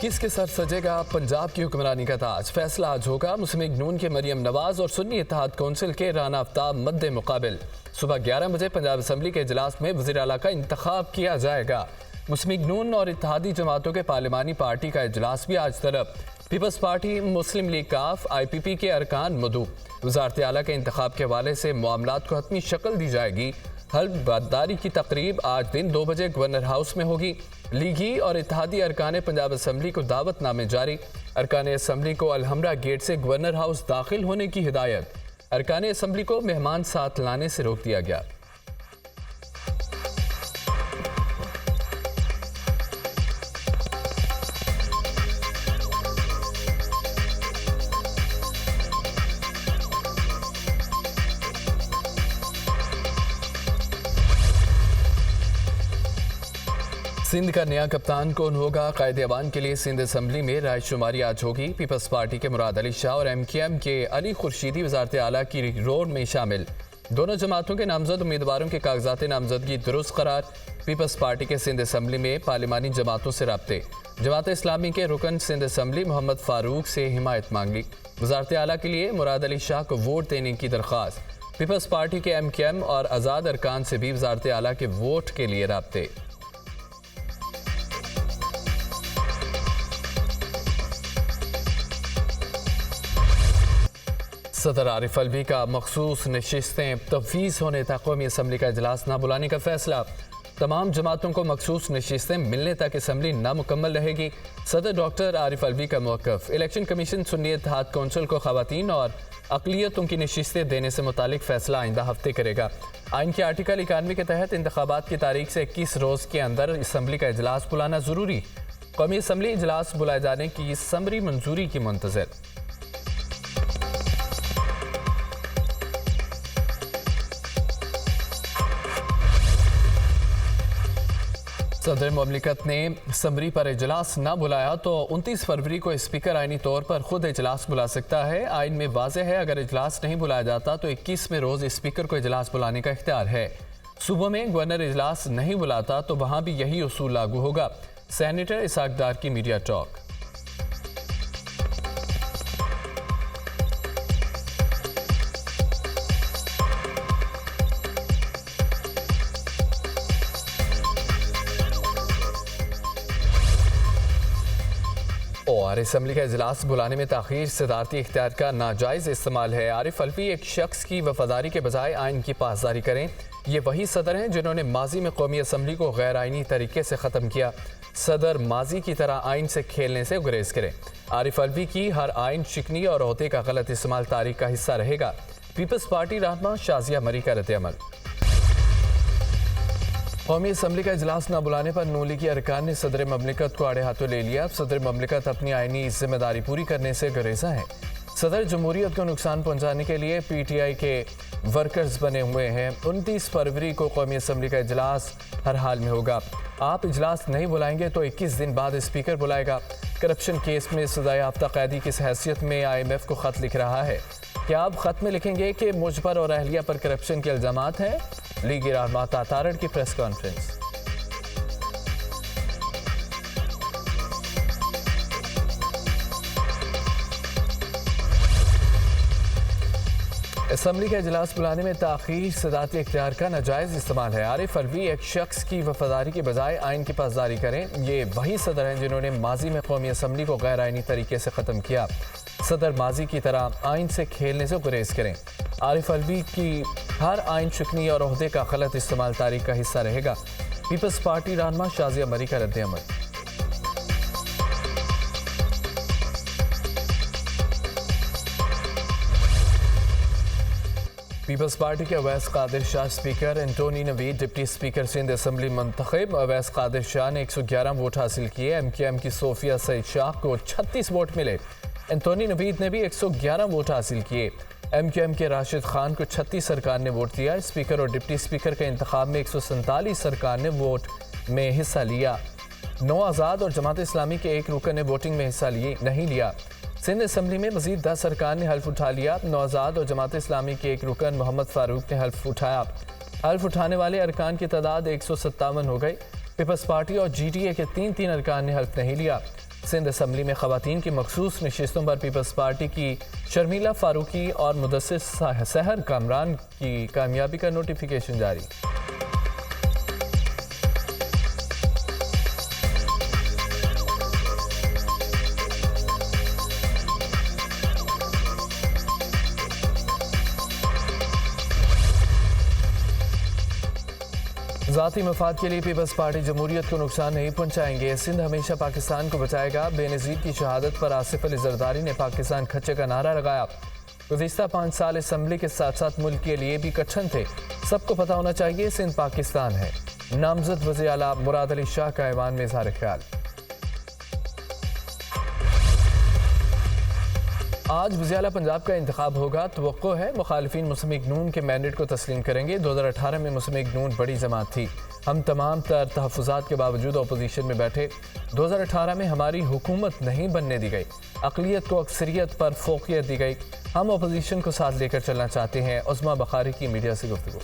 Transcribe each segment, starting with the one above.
21 के सर सजेगा पंजाब की हुक्मरानी का ताज। फैसला आज होगा। मुस्लिम लीग नून के मरियम नवाज और सुन्नी इत्तेहाद कौंसिल के राना आफ्ताब मद्दे मुकाबिल। सुबह 11 बजे पंजाब असम्बली के इजलास में वज़ीर आला का इंतखाब किया जाएगा। मुस्लिम लीग नून और इत्तेहादी जमातों के पार्लिमानी पार्टी का इजलास भी आज तलब। पीपल्स पार्टी, मुस्लिम लीग काफ, IPP के अरकान मदू। वज़ारत आला के इंतखाब के हवाले से मामलात को हतमी शक्ल दी जाएगी। हल्फबारदारी की तकरीब आज दिन 2 बजे गवर्नर हाउस में होगी। लीगी और इत्तेहादी अरकान पंजाब असम्बली को दावतनामे जारी। अरकान असम्बली को अलहमरा गेट से गवर्नर हाउस दाखिल होने की हिदायत। अरकान असम्बली को मेहमान साथ लाने से रोक दिया गया। सिंध का नया कप्तान कौन होगा? कायदे-ए-अवान के लिए सिंध असम्बली में राय शुमारी आज होगी। पीपल्स पार्टी के मुराद अली शाह और MKM के अली खुर्शीदी वज़ारत आला की रोड में शामिल। दोनों जमातों के नामजद उम्मीदवारों के कागजात नामजदगी दुरुस्त करार। पीपल्स पार्टी के सिंध असम्बली में पार्लिमानी जमातों से राब्ते। जमात इस्लामी के रुकन सिंध असम्बली मोहम्मद फारूक से हिमायत मांग ली। वज़ारत आला के लिए मुराद अली शाह को वोट देने की दरख्वास्त। पीपल्स पार्टी के MKM और आज़ाद अरकान से भी वज़ारत आला के वोट के लिए राब्ते। सदर आरिफ अलवी का मखसूस नशिस्तें तफवीज़ होने तक कौमी असम्बली का इजलास न बुलाने का फैसला। तमाम जमातों को मखसूस नशिस्तें मिलने तक असम्बली नामुकम्मल रहेगी। सदर डॉक्टर आरिफ अलवी का मौक़िफ़। इलेक्शन कमीशन सुन्नी इत्तेहाद कौंसिल को ख़वातीन और अक़लियतों की नशिस्तें देने से मुतालिक फ़ैसला आइंदा हफ्ते करेगा। आइन के आर्टिकल 91 के तहत इंतखाबात की तारीख से 21 रोज़ के अंदर असम्बली का इजलास बुलाना ज़रूरी। कौमी असम्बली इजलास बुलाए जाने की समरी मंजूरी की मुंतज़र। सदर ममलिकत ने समरी पर इजलास न बुलाया तो 29 फरवरी को स्पीकर आइनी तौर पर खुद इजलास बुला सकता है। आइन में वाज़ेह है, अगर इजलास नहीं बुलाया जाता तो 21वें रोज़ स्पीकर को इजलास बुलाने का इख्तियार है। सूबों में गवर्नर इजलास नहीं बुलाता तो वहाँ भी यही उसूल लागू होगा। सेनेटर इसाक डार की मीडिया टॉक। और असम्बली का इजलास बुलाने में ताख़ीर सदारती इख्तियार का नाजायज़ इस्तेमाल है। आरिफ अलवी एक शख्स की वफादारी के बजाय आइन की पासदारी करें। ये वही सदर हैं जिन्होंने माजी में कौमी असम्बली को गैर आइनी तरीके से ख़त्म किया। सदर माजी की तरह आइन से खेलने से गुरेज करें। आरिफ अलवी की हर आइन शिकनी और अहदे का गलत इस्तेमाल तारीख का हिस्सा रहेगा। पीपल्स पार्टी रहनुमा शाजिया मरी का रद्द-ए-अमल। कौमी असम्बली का इजलास न बुलाने पर नून लीगी अरकान ने सदर ममलिकत को आड़े हाथों ले लिया। सदर ममलिकत अपनी आइनी जिम्मेदारी पूरी करने से गुरेजा है। सदर जमहूरियत को नुकसान पहुंचाने के लिए PTI के वर्कर्स बने हुए हैं। 29 फरवरी को कौमी असम्बली का इजलास हर हाल में होगा। आप इजलास नहीं बुलाएंगे तो 21 दिन बाद स्पीकर बुलाएगा। करप्शन केस में सज़ा याफ्ता कैदी किस हैसियत में IMF को ख़त लिख रहा है? क्या आप ख़त में लिखेंगे कि मुझ पर और अहलिया पर करप्शन के इल्ज़ामात हैं? लीगी रहनुमा तातारड़ की प्रेस कॉन्फ्रेंस। असम्बली का इजलास बुलाने में ताख़ीर सदारती इख्तियार का नाजायज़ इस्तेमाल है। आरिफ अलवी एक शख्स की वफादारी के बजाय आइन की पासदारी करें। ये वही सदर हैं जिन्होंने माजी में कौमी असम्बली को गैर आइनी तरीके से ख़त्म किया। सदर माजी की तरह आइन से खेलने से गुरेज करें। आरिफ अलवी की हर आइन शिकनी और अहदे का गलत इस्तेमाल तारीख का हिस्सा रहेगा। पीपल्स पार्टी रहनुमा शाजिया मरी का रद्द-ए-अमल। पीपल्स पार्टी के Awais Qadir Shah speaker, Anthony Naveed deputy speaker Sindh assembly मुंतखब। अवैस कादिर शाह ने 111 वोट हासिल किए। MKM की सोफिया सईद शाह को 36 वोट मिले। एंटोनी नवीद ने भी 111 वोट हासिल किए। MKM के राशिद खान को 36 सरकार ने वोट दिया। स्पीकर और डिप्टी स्पीकर के इंतखाब में 147 सरकार ने वोट में हिस्सा लिया। 9 आज़ाद और जमात इस्लामी के एक रुकन ने वोटिंग में हिस्सा नहीं लिया। सिंध असम्बली में मजीद 10 सरकार ने हल्फ उठा लिया। 9 आज़ाद और जमात इस्लामी के एक रुकन मोहम्मद फारूक ने हल्फ उठाया। हल्फ उठाने वाले अरकान की तादाद 157 हो गई। पीपल्स पार्टी और GDA के 3 अरकान ने हल्फ नहीं लिया। सिंध असम्बली में खवातीन की मखसूस नशिस्तों पर पीपल्स पार्टी की शर्मिला फारूकी और मुदस्सिर सहर कामरान की कामयाबी का नोटिफिकेशन जारी। ज़ाती मफाद के लिए पीपल्स पार्टी जमहूरियत को नुकसान नहीं पहुंचाएंगे। सिंध हमेशा पाकिस्तान को बचाएगा। बेनज़ीर की शहादत पर आसिफ अली जरदारी ने पाकिस्तान खच्चे का नारा लगाया। गुज़िश्ता 5 साल असम्बली के साथ साथ मुल्क के लिए भी कच्छन थे। सबको पता होना चाहिए सिंध पाकिस्तान है। नामजद वज़ीर आला मुराद अली शाह का ऐवान में इज़हार ख्याल। आज वज़ीर-ए-आला पंजाब का इंतखाब होगा। तवक्को है मुखालिफिन मुस्लिम लीग नून के मैंडेट को तस्लीम करेंगे। 2018 में मुस्लिम लीग नून बड़ी जमात थी। हम तमाम तर तहफ़्फ़ुज़ात के बावजूद अपोजिशन में बैठे। 2018 में हमारी हुकूमत नहीं बनने दी गई। अक़लियत को अक्सरियत पर फ़ौक़ियत दी गई। हम अपोजिशन को साथ लेकर चलना चाहते हैं। उस्मा बखारी की मीडिया से गुफ्तगू।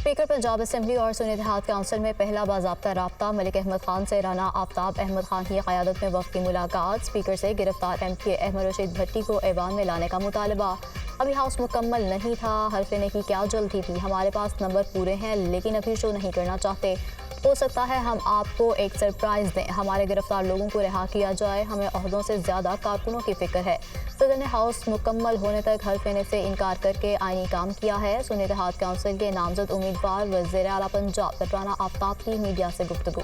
स्पीकर पंजाब असम्बली और सुन्नी इत्तेहाद काउंसिल में पहला बाज़ाब्ता राब्ता। मलिक अहमद खान से राना आफ्ताब अहमद खान की क़यादत में वफ़द की मुलाकात। स्पीकर से गिरफ्तार MP अहमद रशीद भट्टी को ऐवान में लाने का मुतालबा। अभी हाउस मुकम्मल नहीं था, हल्फ लेने की क्या जल्दी थी। हमारे पास नंबर पूरे हैं लेकिन अभी शो नहीं करना चाहते। हो सकता है हम आपको एक सरप्राइज़ दें। हमारे गिरफ्तार लोगों को रिहा किया जाए। हमें ओहदों से ज़्यादा कारकुनों की फ़िक्र है। सदर ने हाउस मुकम्मल होने तक हल्फ लेने से इनकार करके आईनी काम किया है। सुन्नी इत्तेहाद काउंसिल के नामजद उम्मीदवार वज़ीर-ए-आला पंजाब राना आफ्ताब की मीडिया से गुफ्तगू।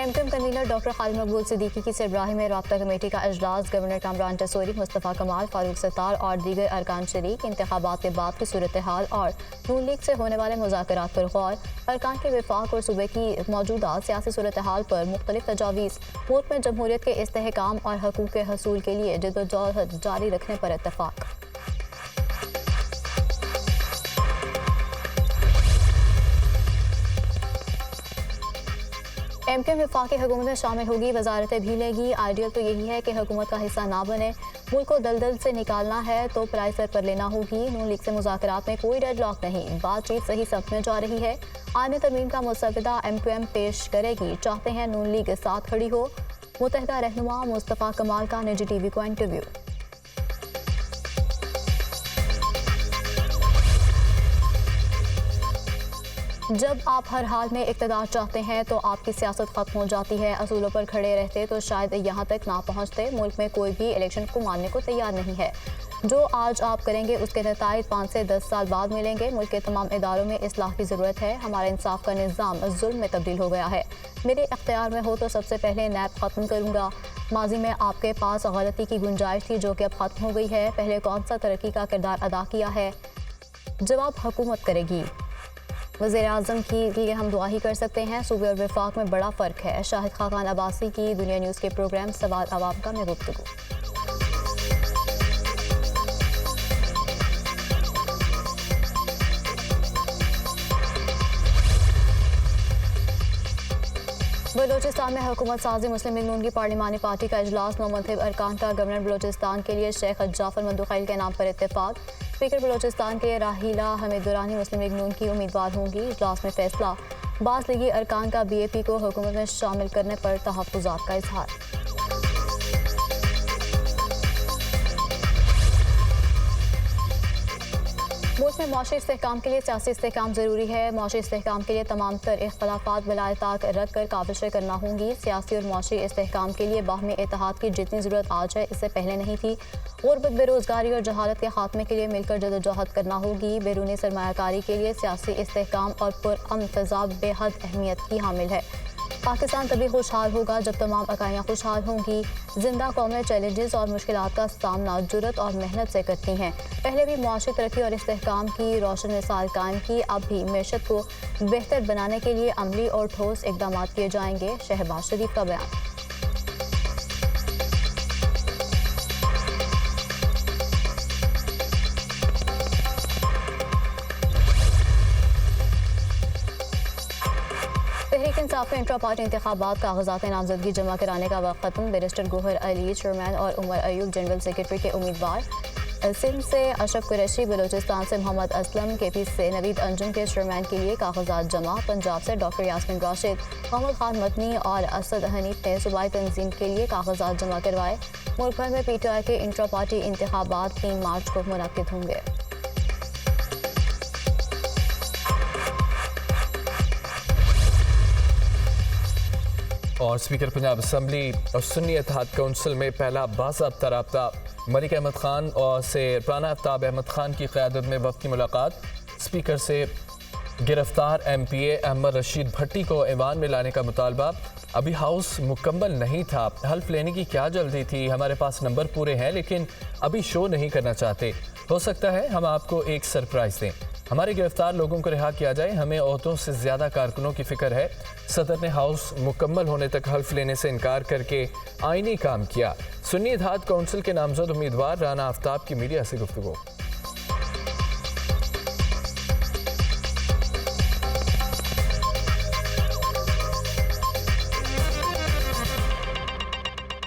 MQM कन्वीनर डॉक्टर खालिद मकबूल सिद्दीकी की सरबराही में राब्ता कमेटी का अजलास। गवर्नर कामरान टसोरी, मुस्तफ़ा कमाल, फारूक सत्तार और दीगर अरकान शरीक। इंतखाबात के बाद की सूरत हाल और नून लीग से होने वाले मुज़ाकरात पर गौर। अरकान के विफाक और सूबे की मौजूदा सियासी सूरत हाल पर मुख्तलिफ तजावीज़। मुल्क में जमहूरियत के इस्तेहकाम और हकूक़ के हसूल के लिए जद्दोजहद जारी रखने पर इत्तफ़ाक़। MQM वफाकी हुकूमत में शामिल होगी, वजारतें भी लेगी। आइडियल तो यही है कि हुकूमत का हिस्सा ना बने। मुल्क को दलदल से निकालना है तो पराई सर पर लेना होगी। नून लीग से मुज़ाकरात में कोई डेडलॉक नहीं, बातचीत सही सफ में जा रही है। आने तरमीम का मुसवदा MQM पेश करेगी। चाहते हैं नून लीग साथ खड़ी हो। मुत्तहिदा रहनुमा मुस्तफ़ा कमाल का निजी TV को इंटरव्यू। जब आप हर हाल में इक़्तिदार चाहते हैं तो आपकी सियासत ख़त्म हो जाती है। असूलों पर खड़े रहते तो शायद यहाँ तक ना पहुँचते। मुल्क में कोई भी इलेक्शन को मानने को तैयार नहीं है। जो आज आप करेंगे उसके नताइज 5 से 10 साल बाद मिलेंगे। मुल्क के तमाम इदारों में इस्लाह की ज़रूरत है। हमारा इंसाफ का निज़ाम जुल्म में तब्दील हो गया है। मेरे इख्तियार में हो तो सबसे पहले नैब ख़त्म करूँगा। माजी में आपके पास गलती की गुंजाइश थी जो कि अब ख़त्म हो गई है। पहले कौन सा तरक्की का किरदार अदा किया है जब आप हुकूमत करेगी। वज़ीर आज़म के लिए हम दुआ ही कर सकते हैं। सूबे और वफाक में बड़ा फ़र्क है। शाहिद खाकान अब्बासी की दुनिया न्यूज़ के प्रोग्राम सवाल अवाम का में गुफ्तगू। बलोचिस्तान में हुकूमत साजी मुस्लिम लीग नून की पार्लिमानी पार्टी का इजलास। नौमंतखब अरकान का गवर्नर बलोचिस्तान के लिए शेख जाफर मंदुखैल के नाम पर इत्तेफाक। स्पीकर बलोचिस्तान के लिए राहिला हमीद दुरानी मुस्लिम लीग नून की उम्मीदवार होंगी। इजलास में फैसला। बास लीगी अरकान का BAP को हुकूमत में शामिल करने पर तहफ़्फ़ुज़ात का इजहार। मुल्क में मौशी इस्तेहकाम के लिए सियासी इस्तेहकाम ज़रूरी है। मौशी इस्तेहकाम के लिए तमाम तर इख्तलाफात बिलाए ताक रद्द कर काबिशें करना होंगी। सियासी और मौशी इस्तेहकाम के लिए बाहमी इत्तेहाद की जितनी ज़रूरत आज है इससे पहले नहीं थी। गुर्बत, बेरोज़गारी और जहालत के खात्मे के लिए मिलकर जदोजहद करना होगी। बैरूनी सरमायाकारी के लिए सियासी इस्तेहकाम और पुरअमन फ़िज़ा बेहद अहमियत की हामिल है। पाकिस्तान तभी खुशहाल होगा जब तमाम इकाइयाँ खुशहाल होंगी। जिंदा कौमें चैलेंजेस और मुश्किलात का सामना जुर्रत और मेहनत से करती हैं। पहले भी मुआशी तरक्की और इस्तेहकाम की रोशन मिसाल कायम की। अब भी मैशत को बेहतर बनाने के लिए अमली और ठोस इकदाम किए जाएंगे। शहबाज शरीफ का बयान। तहरीक इंसाफ के इंट्रा पार्टी इंतखाबात कागजात नामजदगी जमा कराने का वक्त खत्म। बैरिस्टर गोहर अली चेयरमैन और उमर अयूब जनरल सेक्रेटरी के उम्मीदवार। सिंध से अशरफ कुरैशी, बलूचिस्तान से मोहम्मद असलम, केपी से नवीद अंजुम के चेयरमैन के लिए कागजात जमा। पंजाब से डॉक्टर यास्मीन राशिद, मोहम्मद खान मदनी और असद हनीफ ने सूबाई तंजीम के लिए कागजात जमा करवाए। मुल्क भर में PTI के इंट्रा पार्टी इंतखाबात 3 मार्च को मुनक्किद होंगे। और स्पीकर पंजाब असम्बली और सुन्नी इत्तेहाद कौंसिल में पहला बाज़ाब्ता राब्ता। मलिक अहमद खान और से राना आफ्ताब अहमद खान की क़यादत में वफ़द की मुलाकात। स्पीकर से गिरफ्तार MPA अहमद रशीद भट्टी को ऐवान में लाने का मुतालबा। अभी हाउस मुकम्मल नहीं था, हल्फ लेने की क्या जल्दी थी, हमारे पास नंबर पूरे हैं लेकिन अभी शो नहीं करना चाहते। हो सकता है हम आपको एक सरप्राइज़ दें। हमारे गिरफ्तार लोगों को रिहा किया जाए, हमें औहदों से ज़्यादा कारकुनों की फ़िक्र है। सदर ने हाउस मुकम्मल होने तक हल्फ लेने से इनकार करके आईनी काम किया। सुन्नी इत्तेहाद कौंसिल के नामजद उम्मीदवार राना आफ्ताब की मीडिया से गुफ्तगू।